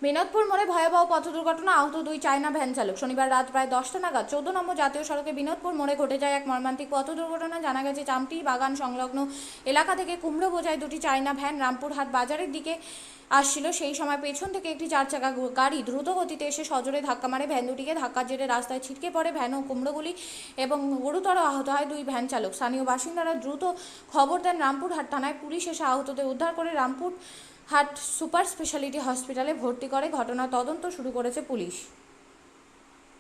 বিনোদপুর মোড়ে ভয়াবহ পথ দুর্ঘটনা, আহত 2 চায়না ভ্যান চালক। শনিবার রাত প্রায় 10টা নাগাদ 14 নম্বর জাতীয় সড়কে বিনোদপুর মোড়ে ঘটে যায় এক মর্মান্তিক পথ দুর্ঘটনা। জানা গেছে, চামটি বাগান সংলগ্ন এলাকা থেকে কুমড়ো বোঝায় 2টি চায়না ভ্যান রামপুরহাট বাজারের দিকে আসছিল। সেই সময় পেছন থেকে একটি 4 চাকা গাড়ি দ্রুত গতিতে এসে সজোরে ধাক্কা মারে ভ্যান দুটিকে। ধাক্কার জেরে রাস্তায় ছিটকে পড়ে ভ্যান ও কুমড়োগুলি এবং গুরুতর আহত হয় 2 ভ্যান চালক। স্থানীয় বাসিন্দারা দ্রুত খবর দেন রামপুরহাট থানায়। পুলিশ এসে আহতদের উদ্ধার করে রামপুরহাট সুপার স্পেশালিটি হসপিটালে ভর্তি করে। ঘটনার তদন্ত শুরু করেছে পুলিশ।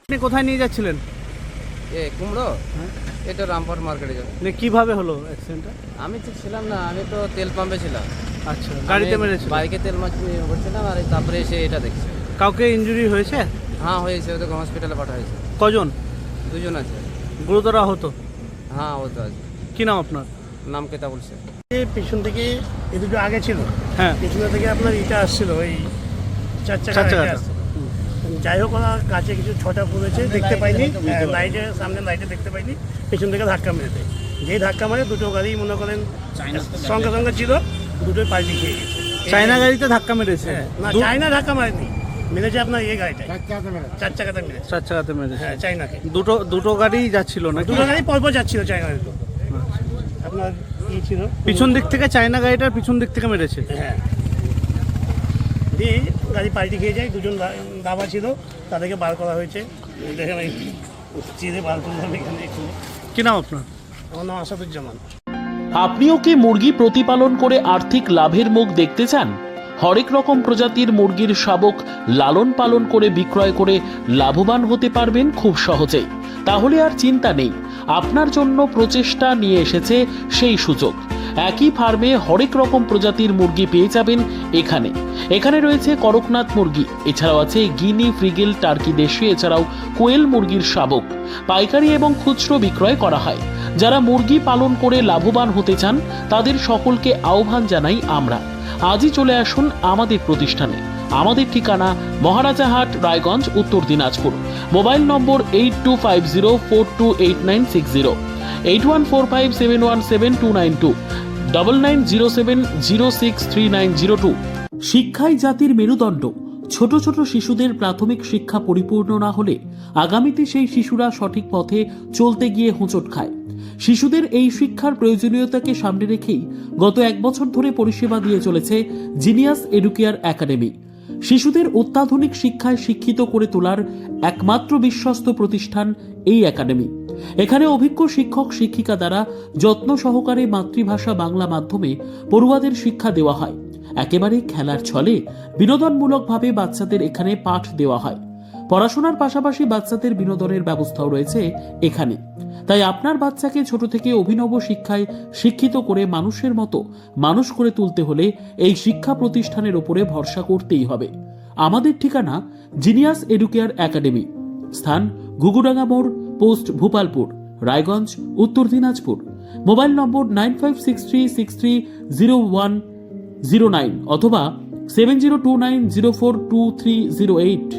আপনি কোথায় নিয়ে যাচ্ছিলেন? কুমড়ো এটা রামপুর মার্কেটে যাবে। কিভাবে হলো অ্যাক্সিডেন্টটা? আমি তো ছিলাম না, আমি তো তেল পাম্পে ছিলাম। আচ্ছা, গাড়িতে মেরেছিল? বাইকে তেল করছিলাম আর তারপরে এসে এটা দেখছি। কাউকে ইনজুরি হয়েছে? হ্যাঁ হয়েছে, ওদেরকে হসপিটালে পাঠা হয়েছে। কজন? 2 জন আছে। গুরুতর আহত? হ্যাঁ ও তো আছে। কি নাম আপনার? নাম কেতা বলছে। পেছন থেকে এই দুটো আগে ছিল, হ্যাঁ, পেছনে থেকে আপনার ইটা আসছিল, ওই 4 চাকা আসছিল। যাই হোক, ওরা কাছে কিছু ছটা পড়েছে, দেখতে পাইনি, লাইটের সামনে লাইটে দেখতে পাইনি, পেছন থেকে ধাক্কা মেরেছে। যেই ধাক্কা মারে দুটো গাড়ি মনে করেন সঙ্গে সঙ্গে ছিল, দুটোই পাল্টি খেয়ে গেছে। চায়না গাড়িতে ধাক্কা মেরেছে? না, চায়না ধাক্কা মারেনি, মেরেছে আপনার এই গাড়িটা 4 চাকাতে মেরেছে। 4 চাকাতে মেরেছে? হ্যাঁ, চায়নাকে। দুটো গাড়ি যাচ্ছিল নাকি? দুটো গাড়ি পরপর যাচ্ছিল, চায়না আপনার ই ছিল পিছন দিক থেকে, চায়না গাড়িটার পিছন দিক থেকে মেরেছে? হ্যাঁ, দিয়ে গাড়ি পাল্টি খেয়ে যায়। 2 জন দাবা ছিল, তাদেরকে বার করা হয়েছে। দেখেন চিরে বার করলাম এখানে। কি নাম আপনার? আমার নাম আসাদুজ্জামান। আপনিও কি মুরগি প্রতিপালন করে আর্থিক লাভের মুখ দেখতে চান? হরেক রকম প্রজাতির মুরগির শাবক লালন পালন করে বিক্রয় করে লাভবান হতে পারবেন খুব সহজেই। তাহলে আর চিন্তা নেই, আপনার জন্য প্রচেষ্টা নিয়ে এসেছে সেই সুযোগ। একই ফার্মে হরেক রকম প্রজাতির মুরগি পেয়ে যাবেন এখানে রয়েছে করকনাথ মুরগি, এছাড়াও আছে গিনি, ফ্রিগেল, টার্কি দেশি, এছাড়াও কোয়েল মুরগির শাবক। পাইকারি এবং খুচরো বিক্রয় করা হয়। যারা মুরগি পালন করে লাভবান হতে চান তাদের সকলকে আহ্বান জানাই আমরা। আজই চলে আসুন আমাদের প্রতিষ্ঠানে। আমাদের ঠিকানা মহারাজাহাট, রায়গঞ্জ, উত্তর দিনাজপুর। মোবাইল নম্বর 8250428960, 8145717292, 9907063902। শিক্ষাই জাতির মেরুদণ্ড। ছোট ছোট শিশুদের প্রাথমিক শিক্ষা পরিপূর্ণ না হলে আগামীতে সেই শিশুরা সঠিক পথে চলতে গিয়ে হোঁচট খায়। শিশুদের এই শিক্ষার প্রয়োজনীয়তাকে সামনে রেখেই গত 1 বছর ধরে পরিষেবা দিয়ে চলেছে জিনিয়াস এডুকেয়ার একাডেমি। শিশুদের অত্যাধুনিক শিক্ষায় শিক্ষিত করে তোলার একমাত্র বিশ্বস্ত প্রতিষ্ঠান এই একাডেমি। এখানে অভিজ্ঞ শিক্ষক শিক্ষিকা দ্বারা যত্ন সহকারে মাতৃভাষা বাংলা মাধ্যমে পড়ুয়াদের শিক্ষা দেওয়া হয়। একেবারে খেলার ছলে বিনোদনমূলকভাবে বাচ্চাদের এখানে পাঠ দেওয়া হয়। পড়াশোনার পাশাপাশি বাচ্চাদের বিনোদনের ব্যবস্থাও রয়েছে এখানে। তাই আপনার বাচ্চাকে ছোট থেকে অভিনব শিক্ষায় শিক্ষিত করে মানুষের মতো মানুষ করে তুলতে হলে এই শিক্ষা প্রতিষ্ঠানের উপরে ভরসা করতেই হবে। আমাদের ঠিকানা জিনিয়াস এডুকেয়ার একাডেমি, স্থান ঘুঘুডাঙ্গা মোড়, পোস্ট ভূপালপুর, রায়গঞ্জ, উত্তর দিনাজপুর। মোবাইল নম্বর 9563630109 অথবা 7029042308।